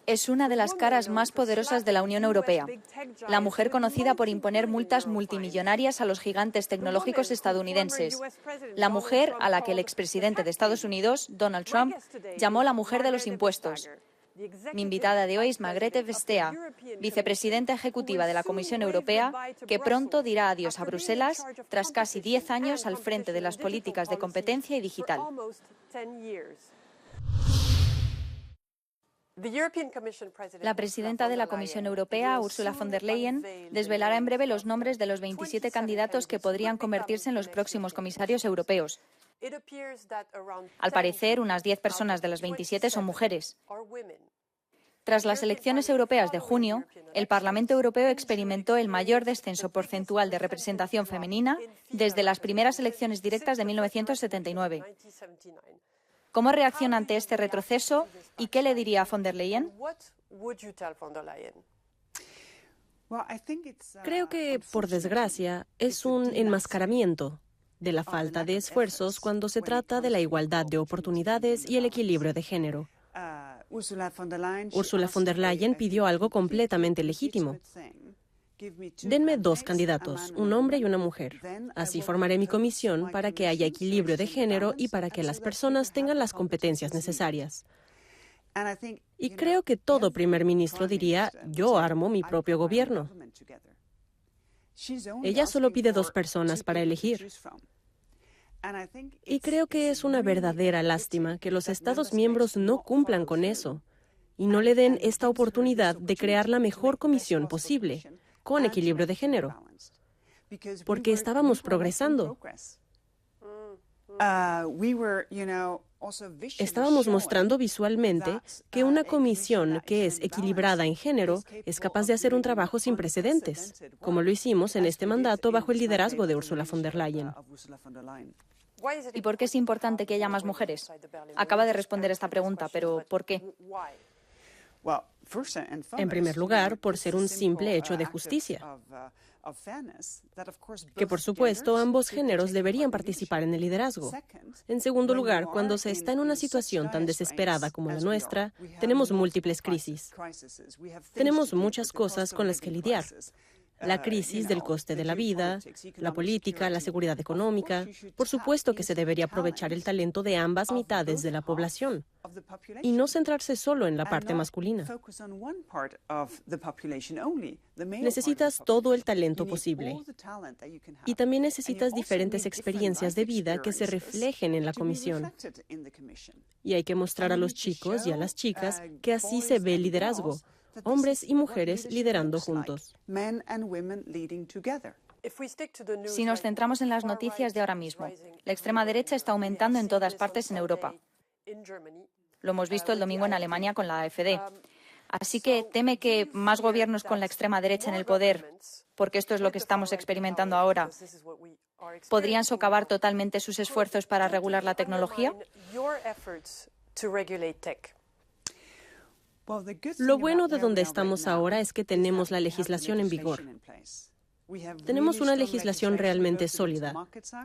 Es una de las caras más poderosas de la Unión Europea, la mujer conocida por imponer multas multimillonarias a los gigantes tecnológicos estadounidenses, la mujer a la que el expresidente de Estados Unidos, Donald Trump, llamó la mujer de los impuestos. Mi invitada de hoy es Margrethe Vestager, vicepresidenta ejecutiva de la Comisión Europea, que pronto dirá adiós a Bruselas tras casi 10 años al frente de las políticas de competencia y digital. La presidenta de la Comisión Europea, Ursula von der Leyen, desvelará en breve los nombres de los 27 candidatos que podrían convertirse en los próximos comisarios europeos. Al parecer, unas 10 personas de las 27 son mujeres. Tras las elecciones europeas de junio, el Parlamento Europeo experimentó el mayor descenso porcentual de representación femenina desde las primeras elecciones directas de 1979. ¿Cómo reacciona ante este retroceso y qué le diría a von der Leyen? Creo que, por desgracia, es un enmascaramiento de la falta de esfuerzos cuando se trata de la igualdad de oportunidades y el equilibrio de género. Ursula von der Leyen pidió algo completamente legítimo. Denme 2 candidatos, un hombre y una mujer. Así formaré mi comisión para que haya equilibrio de género y para que las personas tengan las competencias necesarias. Y creo que todo primer ministro diría, yo armo mi propio gobierno. Ella solo pide 2 personas para elegir. Y creo que es una verdadera lástima que los Estados miembros no cumplan con eso y no le den esta oportunidad de crear la mejor comisión posible, con equilibrio de género, porque estábamos progresando. Estábamos mostrando visualmente que una comisión que es equilibrada en género es capaz de hacer un trabajo sin precedentes, como lo hicimos en este mandato bajo el liderazgo de Ursula von der Leyen. ¿Y por qué es importante que haya más mujeres? Acaba de responder esta pregunta, pero ¿por qué? En primer lugar, por ser un simple hecho de justicia, que por supuesto ambos géneros deberían participar en el liderazgo. En segundo lugar, cuando se está en una situación tan desesperada como la nuestra, tenemos múltiples crisis. Tenemos muchas cosas con las que lidiar. La crisis del coste de la vida, la política, la seguridad económica. Por supuesto que se debería aprovechar el talento de ambas mitades de la población y no centrarse solo en la parte masculina. Necesitas todo el talento posible y también necesitas diferentes experiencias de vida que se reflejen en la comisión. Y hay que mostrar a los chicos y a las chicas que así se ve el liderazgo. Hombres y mujeres liderando juntos. Si nos centramos en las noticias de ahora mismo, la extrema derecha está aumentando en todas partes en Europa. Lo hemos visto el domingo en Alemania con la AfD. Así que teme que más gobiernos con la extrema derecha en el poder, porque esto es lo que estamos experimentando ahora, ¿podrían socavar totalmente sus esfuerzos para regular la tecnología? Lo bueno de donde estamos ahora es que tenemos la legislación en vigor. Tenemos una legislación realmente sólida,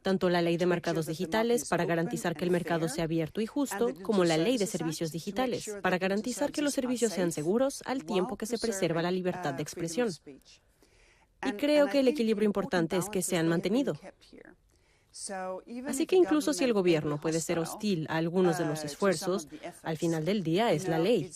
tanto la ley de mercados digitales para garantizar que el mercado sea abierto y justo, como la ley de servicios digitales para garantizar que los servicios sean seguros al tiempo que se preserva la libertad de expresión. Y creo que el equilibrio importante es que se han mantenido. Así que incluso si el gobierno puede ser hostil a algunos de los esfuerzos, al final del día es la ley.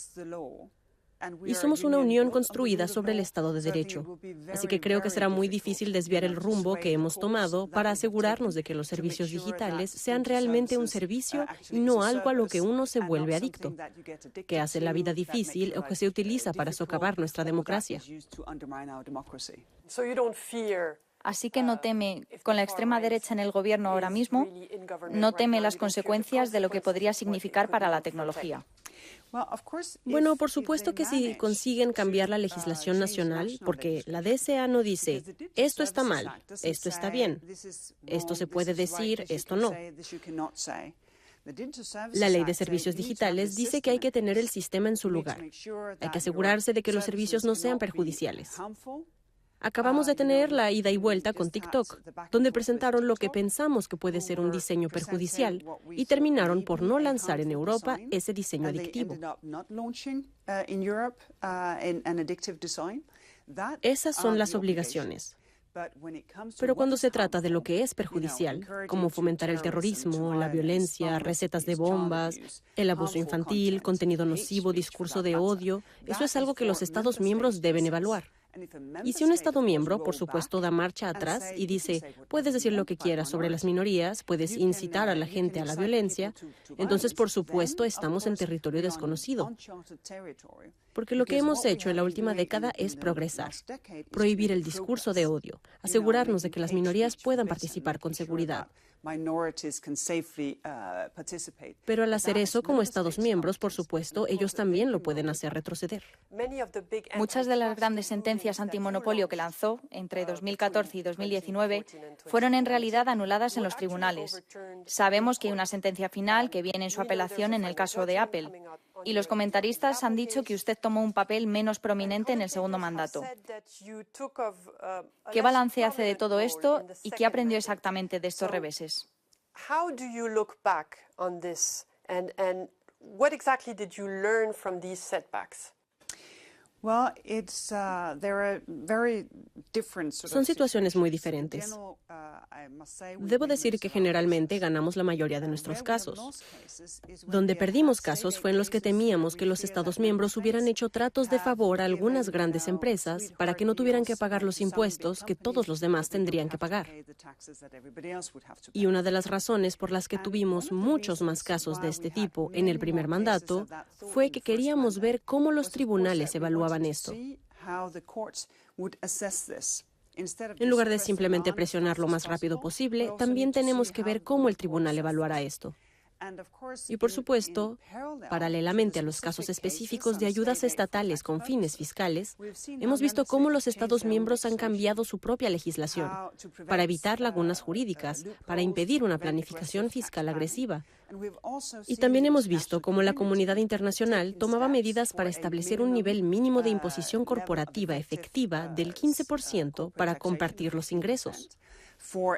Y somos una unión construida sobre el Estado de Derecho. Así que creo que será muy difícil desviar el rumbo que hemos tomado para asegurarnos de que los servicios digitales sean realmente un servicio y no algo a lo que uno se vuelve adicto, que hace la vida difícil o que se utiliza para socavar nuestra democracia. Así que no teme, con la extrema derecha en el gobierno ahora mismo, no teme las consecuencias de lo que podría significar para la tecnología. Bueno, por supuesto que si consiguen cambiar la legislación nacional, porque la DSA no dice, esto está mal, esto está bien, esto se puede decir, esto no. La ley de servicios digitales dice que hay que tener el sistema en su lugar. Hay que asegurarse de que los servicios no sean perjudiciales. Acabamos de tener la ida y vuelta con TikTok, donde presentaron lo que pensamos que puede ser un diseño perjudicial y terminaron por no lanzar en Europa ese diseño adictivo. Esas son las obligaciones. Pero cuando se trata de lo que es perjudicial, como fomentar el terrorismo, la violencia, recetas de bombas, el abuso infantil, contenido nocivo, discurso de odio, eso es algo que los Estados miembros deben evaluar. Y si un Estado miembro, por supuesto, da marcha atrás y dice, puedes decir lo que quieras sobre las minorías, puedes incitar a la gente a la violencia, entonces, por supuesto, estamos en territorio desconocido. Porque lo que hemos hecho en la última década es progresar, prohibir el discurso de odio, asegurarnos de que las minorías puedan participar con seguridad. Pero al hacer eso como Estados miembros, por supuesto, ellos también lo pueden hacer retroceder. Muchas de las grandes sentencias antimonopolio que lanzó entre 2014 y 2019 fueron en realidad anuladas en los tribunales. Sabemos que hay una sentencia final que viene en su apelación en el caso de Apple. Y los comentaristas han dicho que usted tomó un papel menos prominente en el segundo mandato. ¿Qué balance hace de todo esto y qué aprendió exactamente de estos reveses? How do you look back on this and what exactly did you learn from these setbacks? Son situaciones muy diferentes. Debo decir que generalmente ganamos la mayoría de nuestros casos. Donde perdimos casos fue en los que temíamos que los Estados miembros hubieran hecho tratos de favor a algunas grandes empresas para que no tuvieran que pagar los impuestos que todos los demás tendrían que pagar. Y una de las razones por las que tuvimos muchos más casos de este tipo en el primer mandato fue que queríamos ver cómo los tribunales evaluaban esto. En lugar de simplemente presionar lo más rápido posible, también tenemos que ver cómo el tribunal evaluará esto. Y por supuesto, paralelamente a los casos específicos de ayudas estatales con fines fiscales, hemos visto cómo los Estados miembros han cambiado su propia legislación para evitar lagunas jurídicas, para impedir una planificación fiscal agresiva. Y también hemos visto cómo la comunidad internacional tomaba medidas para establecer un nivel mínimo de imposición corporativa efectiva del 15% para compartir los ingresos,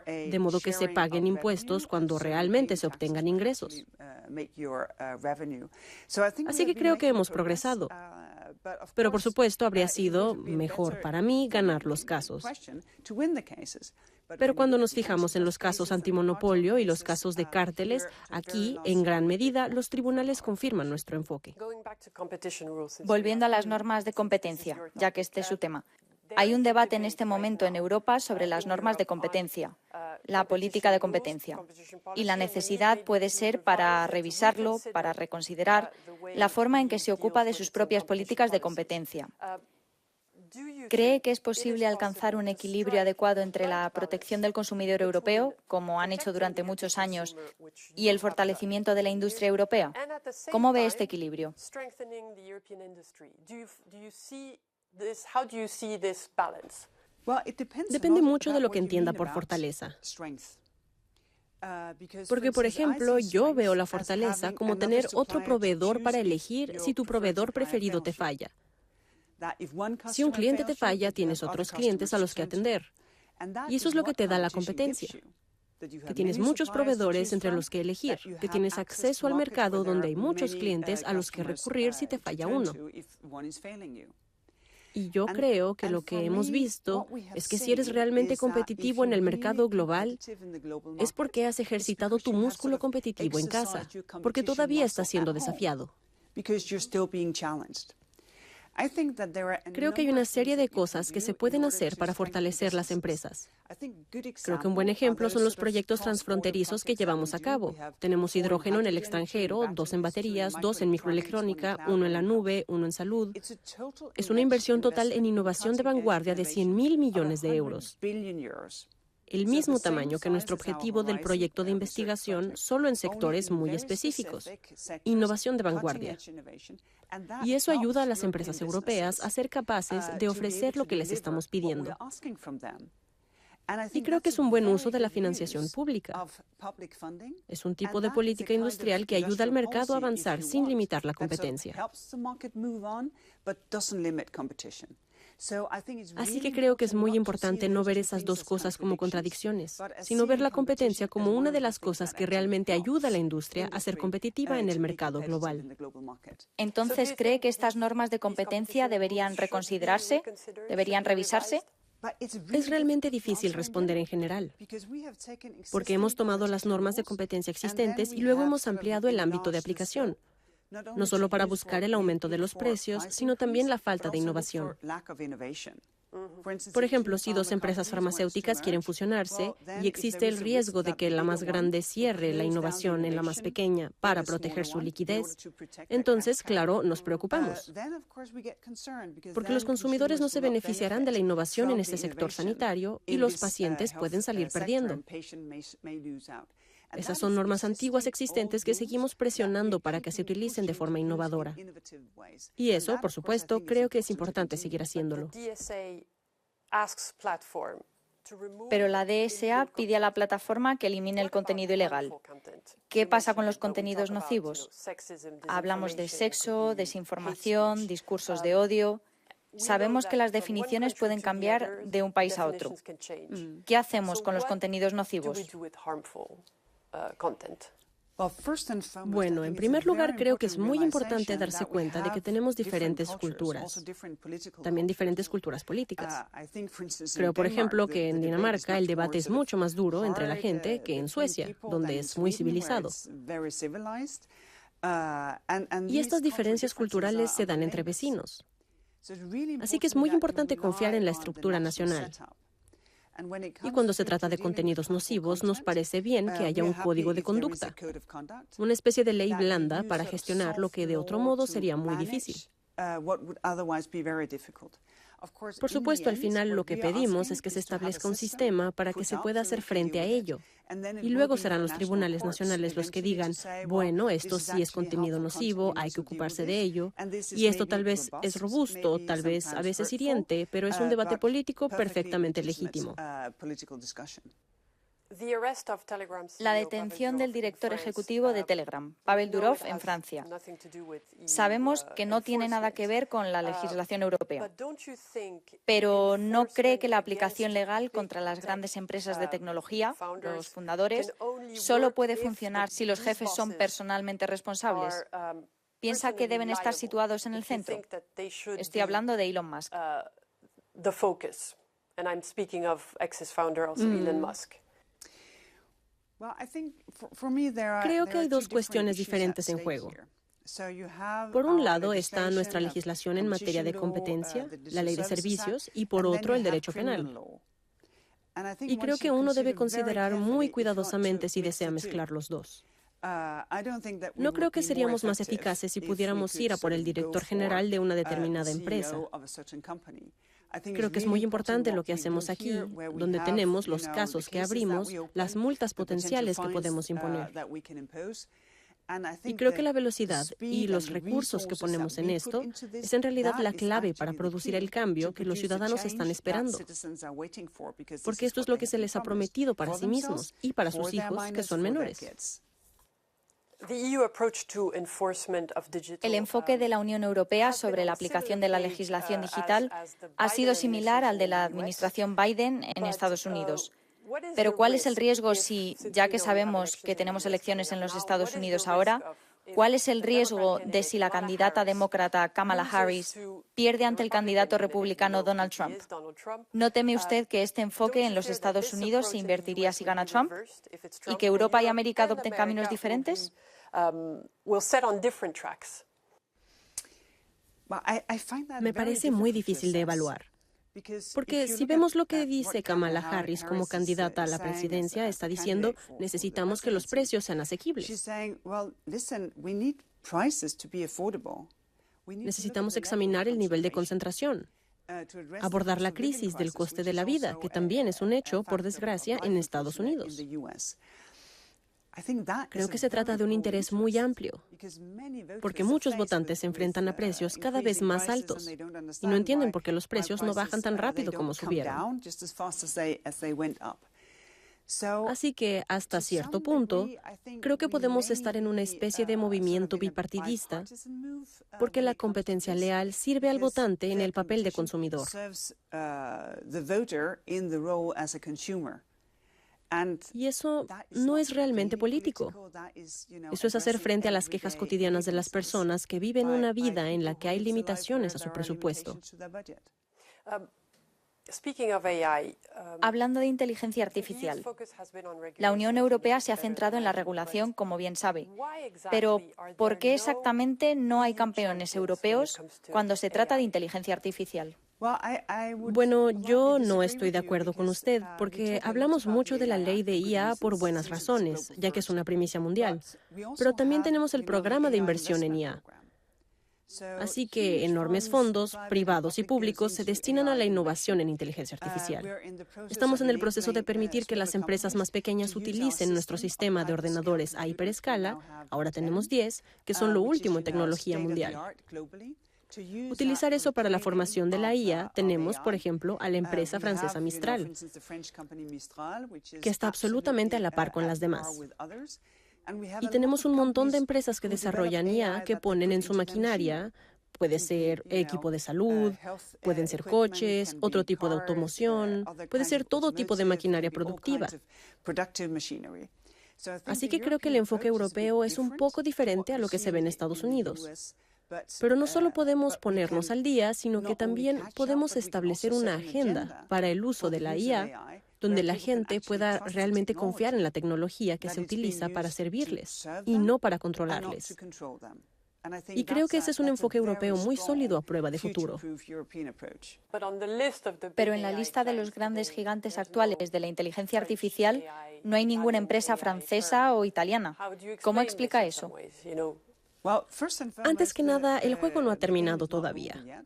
de modo que se paguen impuestos cuando realmente se obtengan ingresos. Así que creo que hemos progresado. Pero por supuesto habría sido mejor para mí ganar los casos. Pero cuando nos fijamos en los casos antimonopolio y los casos de cárteles, aquí, en gran medida, los tribunales confirman nuestro enfoque. Volviendo a las normas de competencia, ya que este es su tema. Hay un debate en este momento en Europa sobre las normas de competencia, la política de competencia. Y la necesidad puede ser para revisarlo, para reconsiderar la forma en que se ocupa de sus propias políticas de competencia. ¿Cree que es posible alcanzar un equilibrio adecuado entre la protección del consumidor europeo, como han hecho durante muchos años, y el fortalecimiento de la industria europea? ¿Cómo ve este equilibrio? Depende mucho de lo que entienda por fortaleza. Porque, por ejemplo, yo veo la fortaleza como tener otro proveedor para elegir si tu proveedor preferido te falla. Si un cliente te falla, tienes otros clientes a los que atender. Y eso es lo que te da la competencia. Que tienes muchos proveedores entre los que elegir, que tienes acceso al mercado donde hay muchos clientes a los que recurrir si te falla uno. Y yo creo que lo que hemos visto es que si eres realmente competitivo en el mercado global, es porque has ejercitado tu músculo competitivo en casa, porque todavía estás siendo desafiado. Creo que hay una serie de cosas que se pueden hacer para fortalecer las empresas. Creo que un buen ejemplo son los proyectos transfronterizos que llevamos a cabo. Tenemos hidrógeno en el extranjero, 2 en baterías, 2 en microelectrónica, 1 en la nube, 1 en salud. Es una inversión total en innovación de vanguardia de 100.000 millones de euros. El mismo tamaño que nuestro objetivo del proyecto de investigación, solo en sectores muy específicos. Innovación de vanguardia. Y eso ayuda a las empresas europeas a ser capaces de ofrecer lo que les estamos pidiendo. Y creo que es un buen uso de la financiación pública. Es un tipo de política industrial que ayuda al mercado a avanzar sin limitar la competencia. Así que creo que es muy importante no ver esas dos cosas como contradicciones, sino ver la competencia como una de las cosas que realmente ayuda a la industria a ser competitiva en el mercado global. Entonces, ¿cree que estas normas de competencia deberían reconsiderarse? ¿Deberían revisarse? Es realmente difícil responder en general, porque hemos tomado las normas de competencia existentes y luego hemos ampliado el ámbito de aplicación, no solo para buscar el aumento de los precios, sino también la falta de innovación. Por ejemplo, si dos empresas farmacéuticas quieren fusionarse y existe el riesgo de que la más grande cierre la innovación en la más pequeña para proteger su liquidez, entonces, claro, nos preocupamos. Porque los consumidores no se beneficiarán de la innovación en este sector sanitario y los pacientes pueden salir perdiendo. Esas son normas antiguas existentes que seguimos presionando para que se utilicen de forma innovadora. Y eso, por supuesto, creo que es importante seguir haciéndolo. Pero la DSA pide a la plataforma que elimine el contenido ilegal. ¿Qué pasa con los contenidos nocivos? Hablamos de sexo, desinformación, discursos de odio. Sabemos que las definiciones pueden cambiar de un país a otro. ¿Qué hacemos con los contenidos nocivos? Bueno, en primer lugar, creo que es muy importante darse cuenta de que tenemos diferentes culturas, también diferentes culturas políticas. Creo, por ejemplo, que en Dinamarca el debate es mucho más duro entre la gente que en Suecia, donde es muy civilizado. Y estas diferencias culturales se dan entre vecinos. Así que es muy importante confiar en la estructura nacional. Y cuando se trata de contenidos nocivos, nos parece bien que haya un código de conducta, una especie de ley blanda para gestionar lo que de otro modo sería muy difícil. Por supuesto, al final lo que pedimos es que se establezca un sistema para que se pueda hacer frente a ello. Y luego serán los tribunales nacionales los que digan, bueno, esto sí es contenido nocivo, hay que ocuparse de ello. Y esto tal vez es robusto, tal vez a veces hiriente, pero es un debate político perfectamente legítimo. La detención del director ejecutivo de Telegram, Pavel Durov, en Francia. Sabemos que no tiene nada que ver con la legislación europea, pero ¿no cree que la aplicación legal contra las grandes empresas de tecnología, los fundadores, solo puede funcionar si los jefes son personalmente responsables? ¿Piensa que deben estar situados en el centro? Estoy hablando de Elon Musk. Creo que hay dos cuestiones diferentes en juego. Por un lado está nuestra legislación en materia de competencia, la ley de servicios, y por otro el derecho penal. Y creo que uno debe considerar muy cuidadosamente si desea mezclar los dos. No creo que seríamos más eficaces si pudiéramos ir a por el director general de una determinada empresa. Creo que es muy importante lo que hacemos aquí, donde tenemos los casos que abrimos, las multas potenciales que podemos imponer. Y creo que la velocidad y los recursos que ponemos en esto es en realidad la clave para producir el cambio que los ciudadanos están esperando. Porque esto es lo que se les ha prometido para sí mismos y para sus hijos, que son menores. El enfoque de la Unión Europea sobre la aplicación de la legislación digital ha sido similar al de la administración Biden en Estados Unidos. Pero ¿cuál es el riesgo si, ya que sabemos que tenemos elecciones en los Estados Unidos ahora, cuál es el riesgo de si la candidata demócrata Kamala Harris pierde ante el candidato republicano Donald Trump? ¿No teme usted que este enfoque en los Estados Unidos se invertiría si gana Trump y que Europa y América adopten caminos diferentes? Me parece muy difícil de evaluar. Porque si vemos lo que dice Kamala Harris como candidata a la presidencia, está diciendo, necesitamos que los precios sean asequibles. Necesitamos examinar el nivel de concentración, abordar la crisis del coste de la vida, que también es un hecho, por desgracia, en Estados Unidos. Creo que se trata de un interés muy amplio, porque muchos votantes se enfrentan a precios cada vez más altos y no entienden por qué los precios no bajan tan rápido como subieron. Así que, hasta cierto punto, creo que podemos estar en una especie de movimiento bipartidista, porque la competencia leal sirve al votante en el papel de consumidor. Y eso no es realmente político. Eso es hacer frente a las quejas cotidianas de las personas que viven una vida en la que hay limitaciones a su presupuesto. Hablando de inteligencia artificial, la Unión Europea se ha centrado en la regulación, como bien sabe. Pero, ¿por qué exactamente no hay campeones europeos cuando se trata de inteligencia artificial? Bueno, yo no estoy de acuerdo con usted, porque hablamos mucho de la ley de IA por buenas razones, ya que es una primicia mundial. Pero también tenemos el programa de inversión en IA. Así que enormes fondos, privados y públicos, se destinan a la innovación en inteligencia artificial. Estamos en el proceso de permitir que las empresas más pequeñas utilicen nuestro sistema de ordenadores a hiperescala, ahora tenemos 10, que son lo último en tecnología mundial. Utilizar eso para la formación de la IA, tenemos, por ejemplo, a la empresa francesa Mistral, que está absolutamente a la par con las demás. Y tenemos un montón de empresas que desarrollan IA que ponen en su maquinaria, puede ser equipo de salud, pueden ser coches, otro tipo de automoción, puede ser todo tipo de maquinaria productiva. Así que creo que el enfoque europeo es un poco diferente a lo que se ve en Estados Unidos. Pero no solo podemos ponernos al día, sino que también podemos establecer una agenda para el uso de la IA, donde la gente pueda realmente confiar en la tecnología que se utiliza para servirles y no para controlarles. Y creo que ese es un enfoque europeo muy sólido a prueba de futuro. Pero en la lista de los grandes gigantes actuales de la inteligencia artificial no hay ninguna empresa francesa o italiana. ¿Cómo explica eso? Antes que nada, el juego no ha terminado todavía.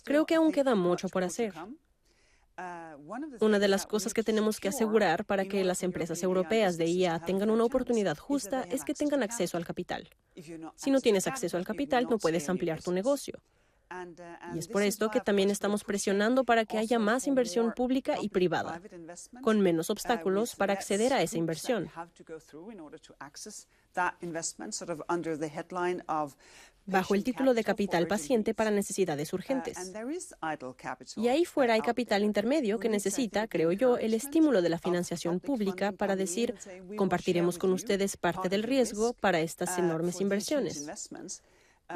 Creo que aún queda mucho por hacer. Una de las cosas que tenemos que asegurar para que las empresas europeas de IA tengan una oportunidad justa es que tengan acceso al capital. Si no tienes acceso al capital, no puedes ampliar tu negocio. Y es por esto que también estamos presionando para que haya más inversión pública y privada, con menos obstáculos para acceder a esa inversión. Bajo el título de capital paciente para necesidades urgentes. Y ahí fuera hay capital intermedio que necesita, creo yo, el estímulo de la financiación pública para decir, compartiremos con ustedes parte del riesgo para estas enormes inversiones.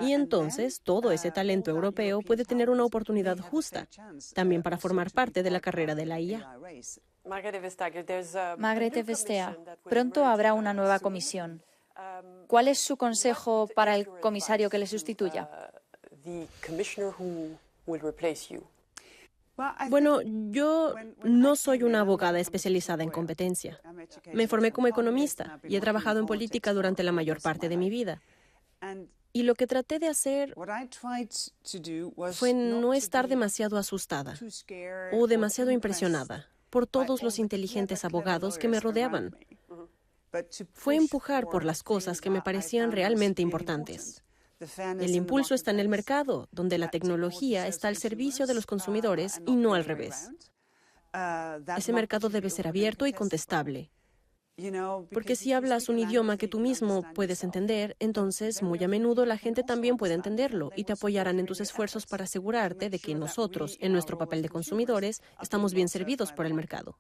Y entonces todo ese talento europeo puede tener una oportunidad justa, también para formar parte de la carrera de la IA. Margrethe Vestager, pronto habrá una nueva comisión. ¿Cuál es su consejo para el comisario que le sustituya? Bueno, yo no soy una abogada especializada en competencia. Me formé como economista y he trabajado en política durante la mayor parte de mi vida. Y lo que traté de hacer fue no estar demasiado asustada o demasiado impresionada por todos los inteligentes abogados que me rodeaban. Fue empujar por las cosas que me parecían realmente importantes. El impulso está en el mercado, donde la tecnología está al servicio de los consumidores y no al revés. Ese mercado debe ser abierto y contestable. Porque si hablas un idioma que tú mismo puedes entender, entonces muy a menudo la gente también puede entenderlo y te apoyarán en tus esfuerzos para asegurarte de que nosotros, en nuestro papel de consumidores, estamos bien servidos por el mercado.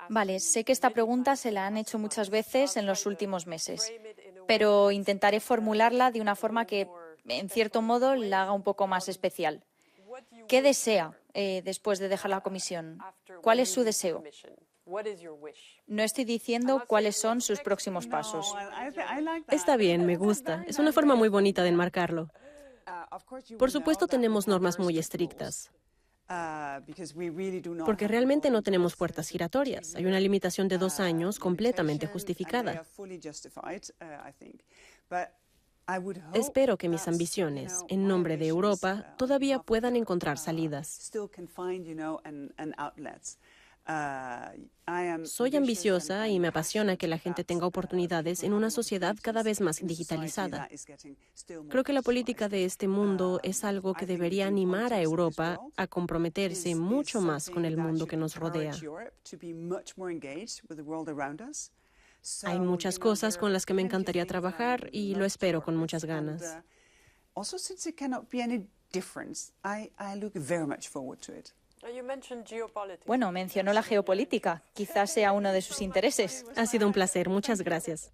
Vale, sé que esta pregunta se la han hecho muchas veces en los últimos meses, pero intentaré formularla de una forma que, en cierto modo, la haga un poco más especial. ¿Qué desea después de dejar la comisión? ¿Cuál es su deseo? No estoy diciendo cuáles son sus próximos pasos. Está bien, me gusta. Es una forma muy bonita de enmarcarlo. Por supuesto, tenemos normas muy estrictas. Porque realmente no tenemos puertas giratorias. Hay una limitación de 2 años completamente justificada. Espero que mis ambiciones, en nombre de Europa, todavía puedan encontrar salidas. Soy ambiciosa y me apasiona que la gente tenga oportunidades en una sociedad cada vez más digitalizada. Creo que la política de este mundo es algo que debería animar a Europa a comprometerse mucho más con el mundo que nos rodea. Hay muchas cosas con las que me encantaría trabajar y lo espero con muchas ganas. Bueno, mencionó la geopolítica. Quizás sea uno de sus intereses. Ha sido un placer. Muchas gracias.